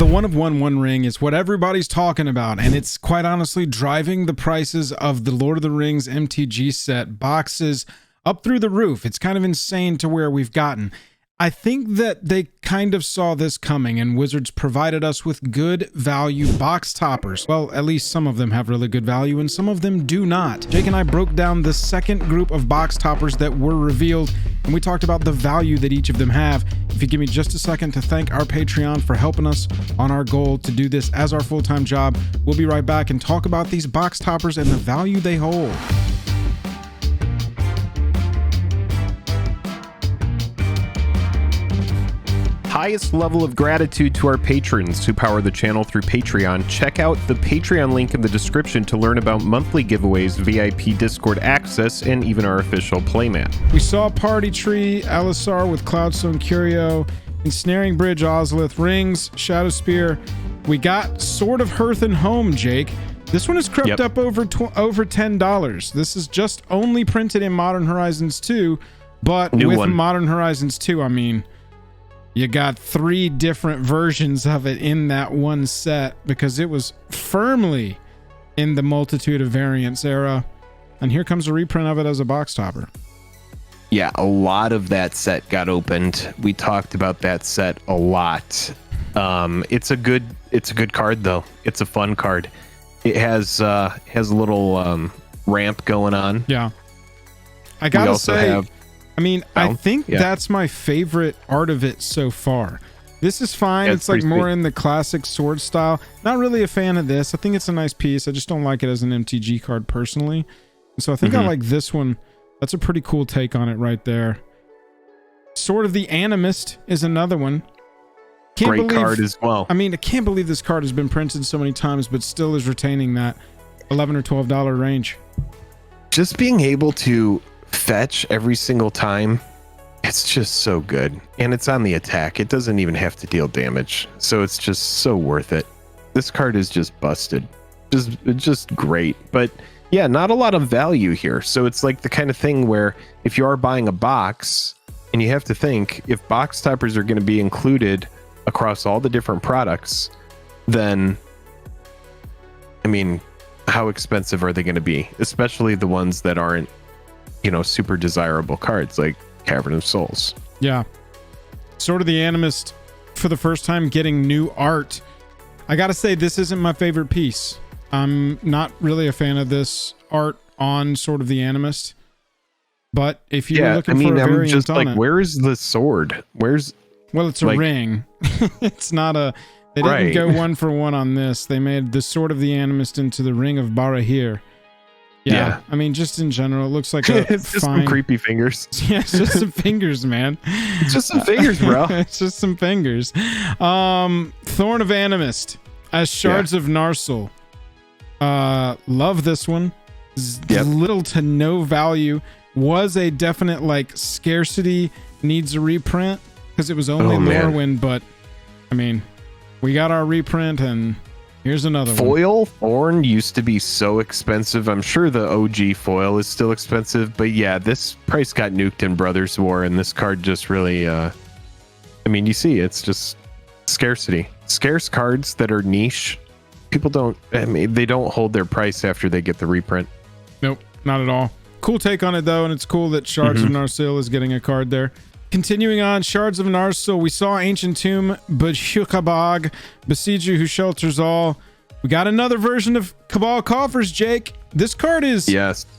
The one of one ring is what everybody's talking about, and it's quite honestly driving the prices of the Lord of the Rings MTG set boxes up through the roof. It's kind of insane to where we've gotten. I think that they kind of saw this coming, and Wizards provided us with good value box toppers. Well, at least some of them have really good value and some of them do not. Jake and I broke down the second group of box toppers that were revealed, and we talked about the value that each of them have. If you give me just a second to thank our Patreon for helping us on our goal to do this as our full-time job, we'll be right back and talk about these box toppers and the value they hold. Highest level of gratitude to our patrons who power the channel through Patreon. Check out the Patreon link in the description to learn about monthly giveaways, VIP Discord access, and even our official playmat. We saw Party Tree, Alisar with Cloudstone Curio, Ensnaring Bridge, Ozolith, Rings, Shadow Spear. We got Sword of Hearth and Home, Jake. This one has crept up over $10. This is just only printed in Modern Horizons 2, but Modern Horizons 2, I mean, you got 3 different versions of it in that one set because it was firmly in the multitude of variants era. And here comes a reprint of it as a box topper. Yeah, a lot of that set got opened. We talked about that set a lot. It's a good card though. It's a fun card. It has a little ramp going on. Yeah. I gotta say, I mean, I think that's my favorite art of it so far. This is fine. Yeah, it's like more in the classic sword style. Not really a fan of this. I think it's a nice piece. I just don't like it as an MTG card personally. So I think I like this one. That's a pretty cool take on it right there. Sword of the Animist is another one. Great card as well. I mean, I can't believe this card has been printed so many times, but still is retaining that $11 or $12 range. Just being able to fetch every single time, it's just so good, and it's on the attack. It doesn't even have to deal damage, so it's just so worth it. This card is just busted, just great. But yeah, not a lot of value here, so it's like the kind of thing where if you are buying a box and you have to think if box toppers are going to be included across all the different products, then I mean, how expensive are they going to be, especially the ones that aren't, you know, super desirable cards like Cavern of Souls. Yeah. Sword of the Animist for the first time getting new art. I gotta say, this isn't my favorite piece. I'm not really a fan of this art on Sword of the Animist. But if you're looking for a variant, I'm just like, where is the sword? Well, it's a ring. It's not a... They didn't go 1-for-1 on this. They made the Sword of the Animist into the Ring of Barahir. Yeah, I mean, just in general, it looks like it's just some creepy fingers. Yeah, it's just some fingers, man. It's just some fingers, bro. It's just some fingers. Thorn of Animist as Shards of Narnia. Love this one. Little to no value. Was a definite like scarcity, needs a reprint because it was only Lorwyn, but I mean, we got our reprint and here's another foil. Thorn used to be so expensive. I'm sure the OG foil is still expensive, but yeah, this price got nuked in Brothers War, and this card just really, I mean, you see, it's just scarcity. Scarce cards that are niche, people don't, I mean, they don't hold their price after they get the reprint. Nope, not at all. Cool take on it though, and it's cool that Shards of Narnia is getting a card there. Continuing on, Shards of Narnia, we saw Ancient Tomb, Bajukabog, Besieger who shelters all. We got another version of Cabal coffers, Jake. This card is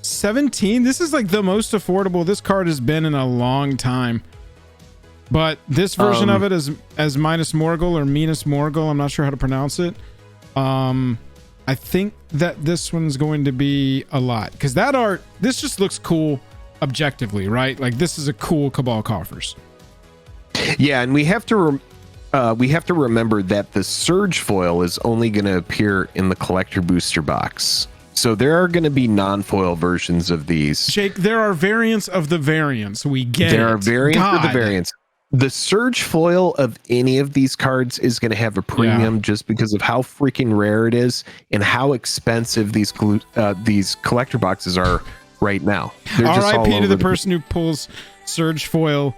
17. This is like the most affordable this card has been in a long time. But this version of it is as Minus Morgul or Minus Morgul. I'm not sure how to pronounce it. I think that this one's going to be a lot because that art, this just looks cool. Objectively, right? Like this is a cool Cabal coffers. Yeah, and we have to remember that the Surge foil is only going to appear in the collector booster box. So there are going to be non-foil versions of these. Jake, there are variants of the variants. We get there are variants of the variants. The Surge foil of any of these cards is going to have a premium just because of how freaking rare it is and how expensive these collector boxes are right now. RIP to the person who pulls Surge foil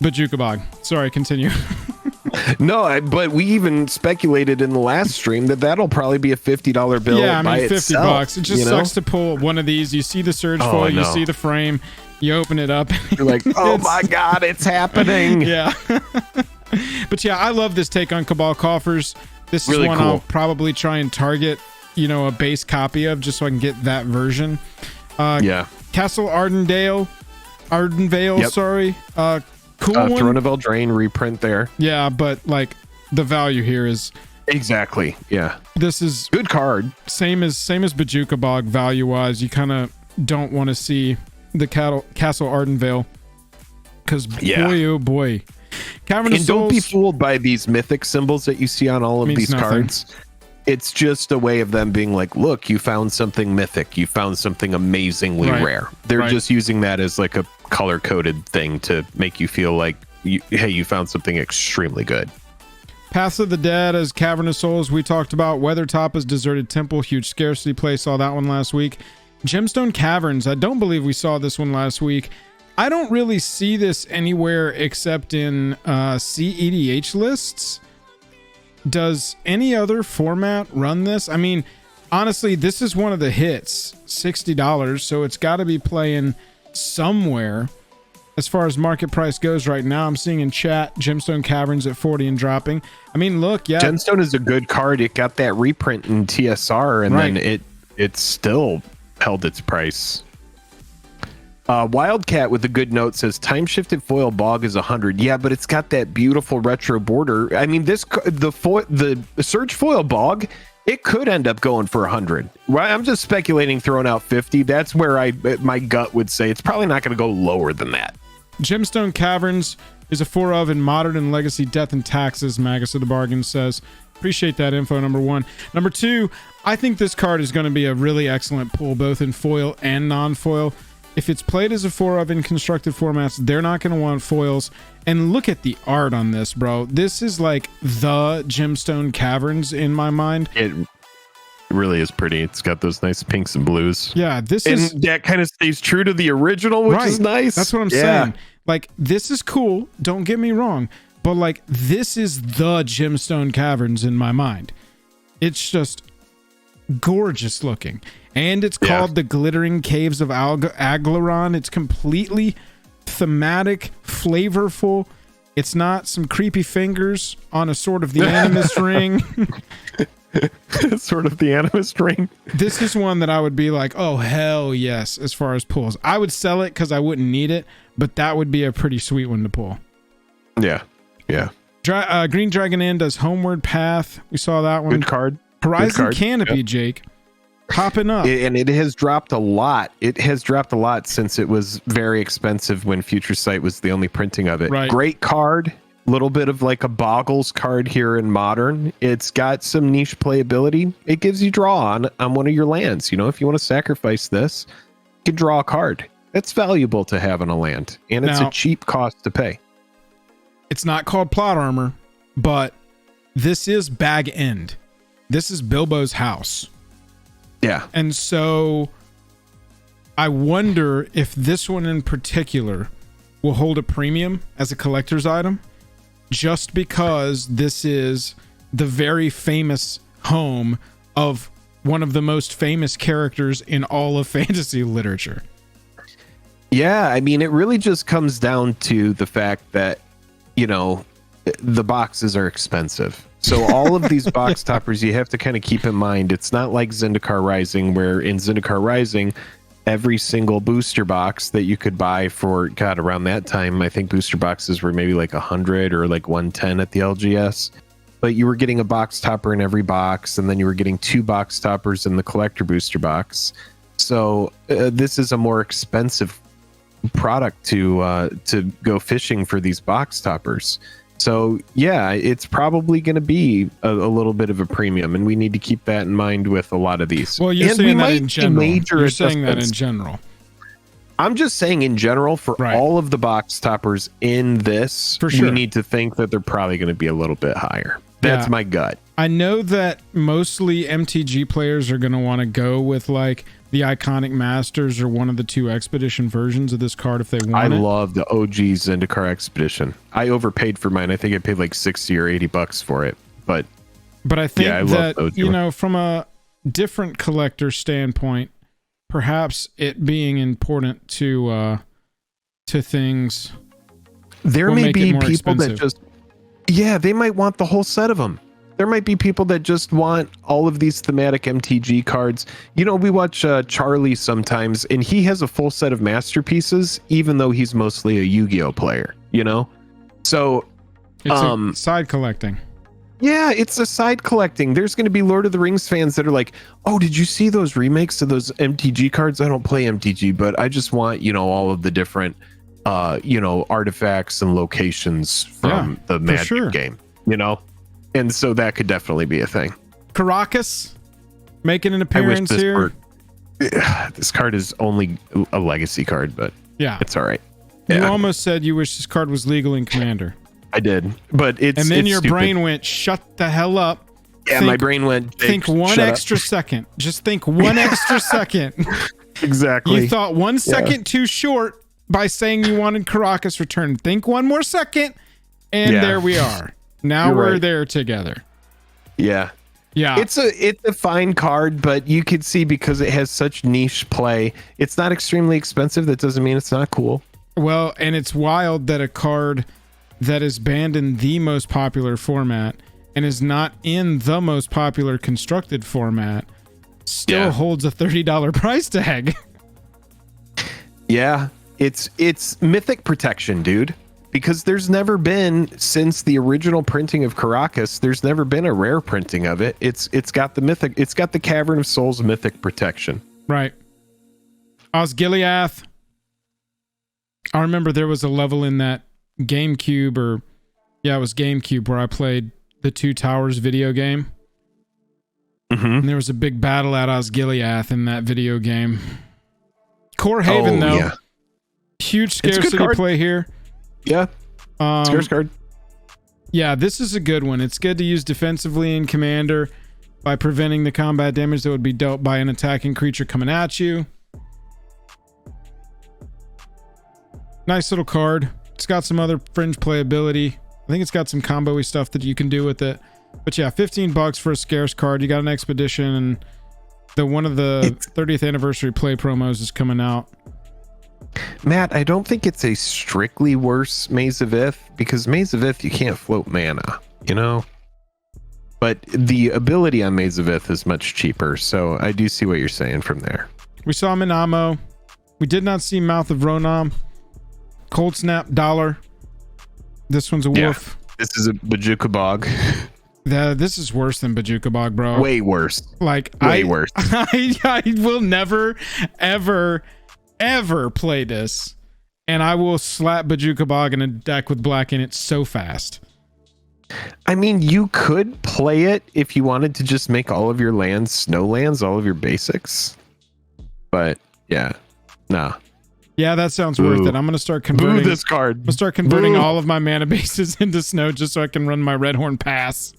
Bajukabog. Sorry, continue. No, but we even speculated in the last stream that that'll probably be a $50 bill. Yeah, I by mean, $50. itself, It just sucks to pull one of these. You see the surge foil, you see the frame, you open it up. You're like, oh my God, it's happening. Yeah. But yeah, I love this take on Cabal coffers. This is really one cool. I'll probably try and target, a base copy of just so I can get that version. Castle Ardenvale, sorry. Cool one. Throne of Eldraine reprint there. Yeah, but like the value here is exactly. Yeah. This is good card. Same as Bajuka Bog value wise. You kind of don't want to see the Castle Ardenvale because boy, oh boy. Cavern of Souls, don't be fooled by these mythic symbols that you see on all of these cards. It's just a way of them being like, look, you found something mythic. You found something amazingly rare. They're just using that as like a color-coded thing to make you feel like, you found something extremely good. Paths of the Dead as Cavern of Souls, we talked about. Weathertop as Deserted Temple, huge scarcity play. Saw that one last week. Gemstone Caverns, I don't believe we saw this one last week. I don't really see this anywhere except in CEDH lists. Does any other format run this? I mean, honestly, this is one of the hits, $60, so it's got to be playing somewhere. As far as market price goes right now, I'm seeing in chat Gemstone Caverns at 40 and dropping. I mean, look, yeah. Gemstone is a good card. It got that reprint in TSR, and then it still held its price. Wildcat with a good note says time shifted foil bog is 100. Yeah, but it's got that beautiful retro border. I mean, the surge foil bog, it could end up going for 100. Right? I'm just speculating, throwing out 50. That's where my gut would say it's probably not going to go lower than that. Gemstone Caverns is a 4 of in Modern and Legacy Death and Taxes. Magus of the Bargain says, appreciate that info, number one. Number two, I think this card is going to be a really excellent pull, both in foil and non-foil. If it's played as a 4 of in constructed formats, they're not going to want foils. And look at the art on this, bro. This is like the Gemstone Caverns in my mind. It really is pretty. It's got those nice pinks and blues. Yeah, that kind of stays true to the original, which is nice. That's what I'm saying. Like, this is cool. Don't get me wrong. But like, this is the Gemstone Caverns in my mind. It's just gorgeous looking. And it's called the Glittering Caves of Aglaron. It's completely thematic, flavorful. It's not some creepy fingers on a Sword of the Animist ring. Sort of the Animist ring. This is one that I would be like, oh, hell yes, as far as pulls. I would sell it because I wouldn't need it, but that would be a pretty sweet one to pull. Yeah. Green Dragon Inn does Homeward Path. We saw that one. Good card. Horizon Canopy, Jake. Popping up. And it has dropped a lot. It has dropped a lot since it was very expensive when Future Sight was the only printing of it. Right. Great card. Little bit of like a Boggles card here in Modern. It's got some niche playability. It gives you draw on one of your lands. If you want to sacrifice this, you can draw a card. That's valuable to have on a land. And it's a cheap cost to pay. It's not called Plot Armor, but this is Bag End. This is Bilbo's house. Yeah. And so I wonder if this one in particular will hold a premium as a collector's item, just because this is the very famous home of one of the most famous characters in all of fantasy literature. Yeah, I mean, it really just comes down to the fact that, the boxes are expensive. So all of these box toppers, you have to kind of keep in mind, it's not like Zendikar Rising, where in Zendikar Rising, every single booster box that you could buy for, around that time, I think booster boxes were maybe like 100 or like 110 at the LGS. But you were getting a box topper in every box, and then you were getting 2 box toppers in the collector booster box. So this is a more expensive product to go fishing for these box toppers. So yeah, it's probably going to be a little bit of a premium, and we need to keep that in mind with a lot of these. Well, you're saying that in general. You're saying that in general. I'm just saying in general for all of the box toppers in this, we need to think that they're probably going to be a little bit higher. That's my gut. I know that mostly MTG players are going to want to go with like the Iconic Masters or one of the 2 Expedition versions of this card if they want I it. love the OG Zendikar Expedition. I overpaid for mine. I think I paid like $60 or $80 for it. But I think I love that, the OG you one. know, from a different collector standpoint, perhaps it being important to things. There will may make it be more people that expensive. they might want the whole set of them. There might be people that just want all of these thematic MTG cards. You know, we watch Charlie sometimes, and he has a full set of masterpieces, even though he's mostly a Yu-Gi-Oh player, you know? So, It's a side collecting. yeah, it's a side collecting. There's going to be Lord of the Rings fans that are like, oh, did you see those remakes of those MTG cards? I don't play MTG, but I just want, you know, all of the different, you know, artifacts and locations from the Magic game, you know? And so that could definitely be a thing. Caracas making an appearance here. This card is only a legacy card, but yeah, it's all right. You Yeah, almost said you wish this card was legal in Commander. I did, but it's And then it's your stupid. brain went, shut the hell up. Yeah, my brain went. Think one extra second. Just think one extra second. Exactly. You thought 1 second too short by saying you wanted Caracas return. Think one more second, and there we are. Now You're we're right. there together. Yeah. Yeah. It's a fine card, but you could see because it has such niche play, it's not extremely expensive. That doesn't mean it's not cool. Well, and it's wild that a card that is banned in the most popular format and is not in the most popular constructed format still holds a $30 price tag. Yeah, it's Mythic Protection, dude. Because there's never been, since the original printing of Caracas, there's never been a rare printing of it. It's got the Cavern of Souls Mythic Protection. Right. Osgiliath. I remember there was a level in that GameCube it was GameCube where I played the Two Towers video game. Mm-hmm. And there was a big battle at Osgiliath in that video game. Core Haven, though. Yeah. Huge scarcity play here. Yeah. Scarce card. Yeah, this is a good one. It's good to use defensively in Commander by preventing the combat damage that would be dealt by an attacking creature coming at you. Nice little card. It's got some other fringe playability. I think it's got some combo-y stuff that you can do with it. But yeah, $15 for a scarce card. You got an expedition, and one of the 30th anniversary play promos is coming out. Matt, I don't think it's a strictly worse Maze of Ith, because Maze of Ith, you can't float mana, you know? But the ability on Maze of Ith is much cheaper, so I do see what you're saying from there. We saw Minamo. We did not see Mouth of Ronam. Cold Snap Dollar. This one's a wolf. This is a Bajuka Bog. This is worse than Bajuka Bog, bro. Way worse. Like Way worse. I will never, ever play this, and I will slap Bajuka Bog in a deck with black in it so fast. I mean, you could play it if you wanted to just make all of your lands snow lands, all of your basics. But yeah, nah. Yeah, that sounds worth it. I'm gonna start converting this card. I'm gonna start converting all of my mana bases into snow just so I can run my Redhorn pass.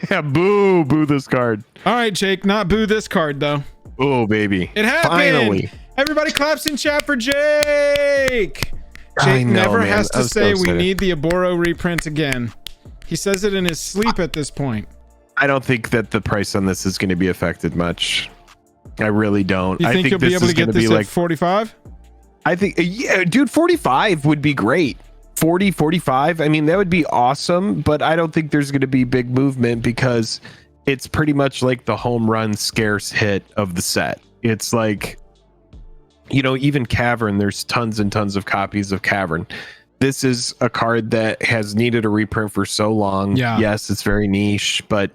Yeah, boo this card. All right, Jake, not boo this card though. Oh baby, It happened. Finally. Everybody claps in chat for Jake. I Jake know, never man. has I to was so say we excited. need the Aboro reprint again. He says it in his sleep at this point. I don't think that the price on this is going to be affected much. I really don't. You think you'll be able to get this at 45? I think, yeah, dude, 45 would be great. 40, 45. I mean, that would be awesome, but I don't think there's going to be big movement because it's pretty much like the home run scarce hit of the set. It's like, you know, even Cavern, there's tons and tons of copies of Cavern. This is a card that has needed a reprint for so long. Yeah. Yes, it's very niche, but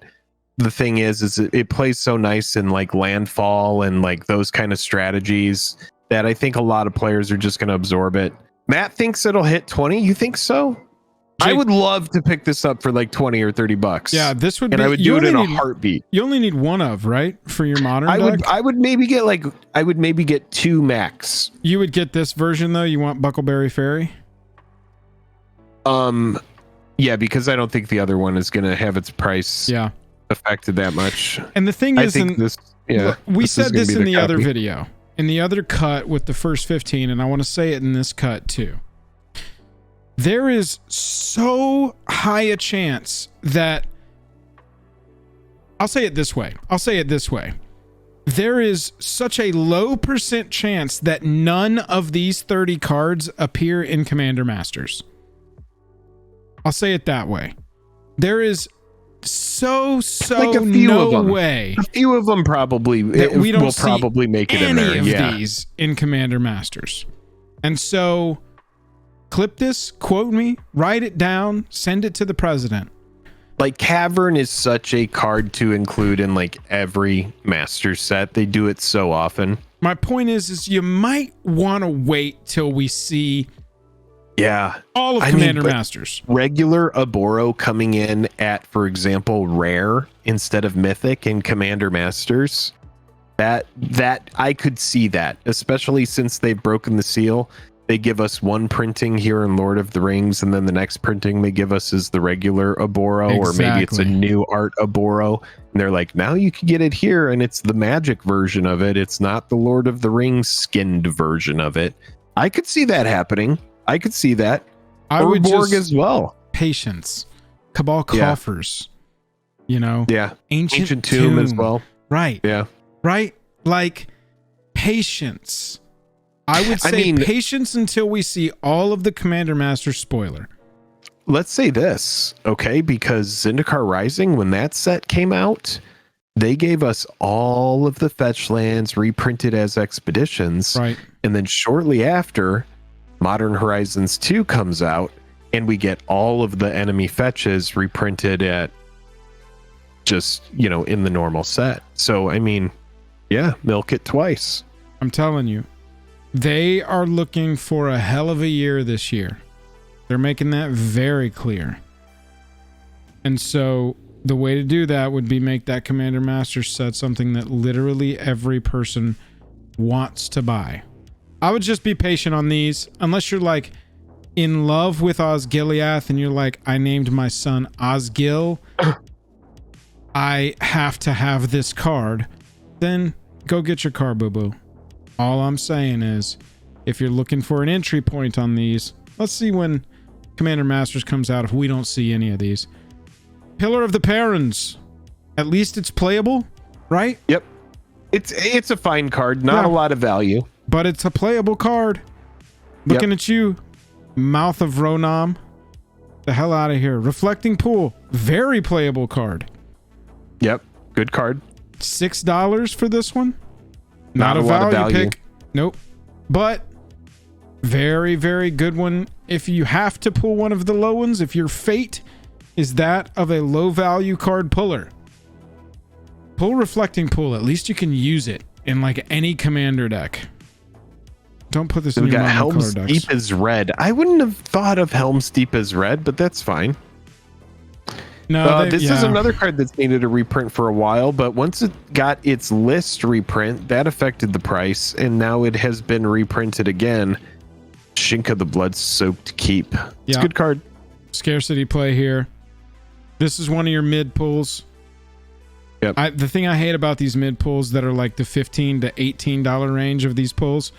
the thing is it plays so nice in like landfall and like those kind of strategies that I think a lot of players are just going to absorb it. Matt thinks it'll hit 20. You think so? Jake, I would love to pick this up for like 20 or 30 bucks. Yeah, this would and be. I would do it in a heartbeat. You only need one of, right? For your modern deck? I would maybe get 2 max. You would get this version though. You want Buckleberry Fairy? Yeah, because I don't think the other one is going to have its price Yeah. affected that much. And the thing I is, think this Yeah. Look, we said this in the other copy. video, in the other cut with the first 15, and I want to say it in this cut too. There is so high a chance that, I'll say it this way. There is such a low % chance that none of these 30 cards appear in Commander Masters. I'll say it that way. There is so like a few no of them. way A few of them probably we don't will probably make it in there. any of Yeah. these in Commander Masters. And so clip this, quote me, write it down, send it to the president. Like Cavern is such a card to include in like every master set. They do it so often. My point is you might want to wait till we see Yeah. all of Commander Masters. Regular Aboro coming in at, for example, rare instead of mythic in Commander Masters. That I could see that, especially since they've broken the seal. They give us one printing here in Lord of the Rings, and then the next printing they give us is the regular Aboro, or maybe it's a new art Aboro. And they're like, now you can get it here, and it's the magic version of it. It's not the Lord of the Rings skinned version of it. I could see that happening. I could see that. I would Borg just as well. Patience. Cabal coffers. You know? Yeah. Ancient Tomb as well. Right. Yeah. Right? Like patience. I would say patience until we see all of the Commander Master spoiler. Let's say this, okay? Because Zendikar Rising, when that set came out, they gave us all of the fetch lands reprinted as expeditions. Right. And then shortly after, Modern Horizons 2 comes out, and we get all of the enemy fetches reprinted at just, you know, in the normal set. So, I mean, yeah, milk it twice. I'm telling you. They are looking for a hell of a year this year. They're making that very clear. And so the way to do that would be make that Commander Master set something that literally every person wants to buy. I would just be patient on these, unless you're like in love with Osgiliath and you're like, I named my son Osgil. I have to have this card. Then go get your card, boo-boo. All I'm saying is, if you're looking for an entry point on these, let's see when Commander Masters comes out if we don't see any of these. Pillar of the Parents. At least it's playable, right? Yep. It's a fine card, not a lot of value. But it's a playable card. Looking at you, Mouth of Ronam. The hell out of here. Reflecting Pool. Very playable card. Yep. Good card. $6 for this one. Not a lot of value pick. Nope. But very, very good one. If you have to pull one of the low ones, if your fate is that of a low value card puller, pull Reflecting Pool. At least you can use it in like any commander deck. Don't put this in your Helm's card Deep decks. as red. I wouldn't have thought of Helm's Deep as red, but that's fine. No, this is another card that's needed a reprint for a while, but once it got its list reprint, that affected the price, and now it has been reprinted again. Shinka the Blood-Soaked Keep. It's a good card. Scarcity play here. This is one of your mid pulls. Yep. The thing I hate about these mid pulls that are like the $15 to $18 range of these pulls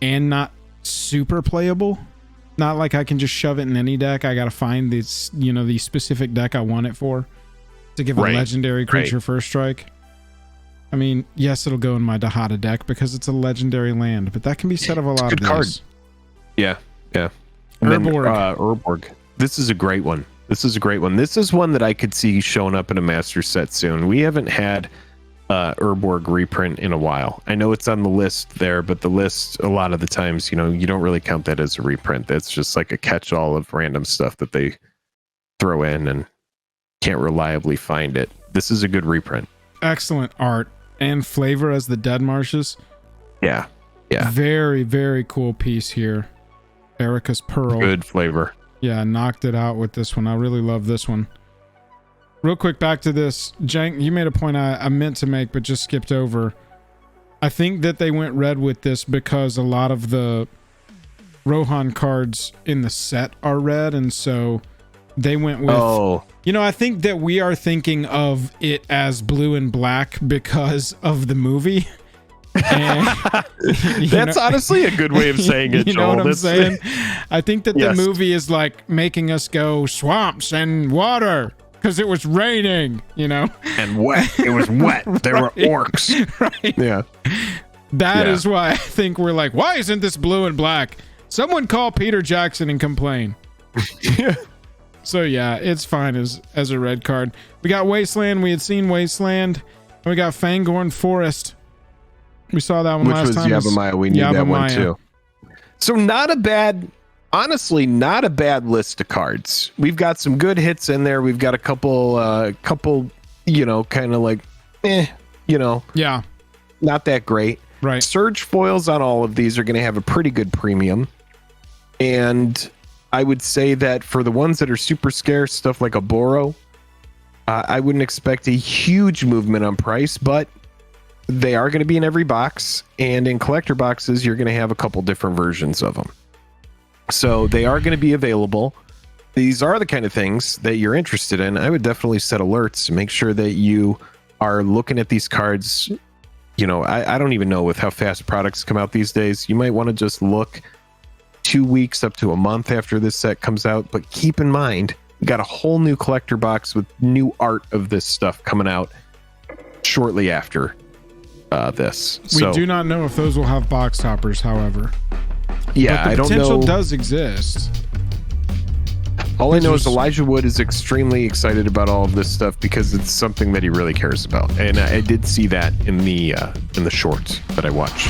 and not super playable. Not like I can just shove it in any deck. I got to find this, you know, the specific deck I want it for to give a legendary creature first strike. I mean, yes, it'll go in my Dahada deck because it's a legendary land, but that can be said of a lot of these. Card. Yeah. And Urborg. This is a great one. This is one that I could see showing up in a master set soon. We haven't had Urborg reprint in a while. I know it's on the list there, but the list, a lot of the times, you know, you don't really count that as a reprint. That's just like a catch-all of random stuff that they throw in and can't reliably find it. This is a good reprint. Excellent art and flavor as the Dead Marshes. Yeah. Very, very cool piece here. Erica's Pearl. Good flavor. Yeah, knocked it out with this one. I really love this one. Real quick, back to this. Jank, you made a point I meant to make, but just skipped over. I think that they went red with this because a lot of the Rohan cards in the set are red, and so They went with, I think that we are thinking of it as blue and black because of the movie. And, that's honestly a good way of saying it, you know Joel. what I'm saying? I think that the movie is like making us go swamps and water because it was raining, and wet. It was wet. There were orcs. Right. Yeah. That is why I think we're like, why isn't this blue and black? Someone call Peter Jackson and complain. Yeah. So yeah, it's fine as a red card. We got Wasteland. We had seen Wasteland. And we got Fangorn Forest. We saw that one last time. Which was Yavimaya. We need that one too. So honestly, not a bad list of cards. We've got some good hits in there. We've got a couple, kind of like, yeah, not that great. Right. Surge foils on all of these are going to have a pretty good premium. And I would say that for the ones that are super scarce, stuff like a Boro, I wouldn't expect a huge movement on price, but they are going to be in every box, and in collector boxes, you're going to have a couple different versions of them. So they are going to be available. These are the kind of things that you're interested in. I would definitely set alerts to make sure that you are looking at these cards. I don't even know with how fast products come out these days. You might want to just look 2 weeks up to a month after this set comes out, but keep in mind, you got a whole new collector box with new art of this stuff coming out shortly after this. We do not know if those will have box toppers, however. Yeah, but the I don't know. Potential does exist. All I know is Elijah Wood is extremely excited about all of this stuff because it's something that he really cares about, and I did see that in the shorts that I watched.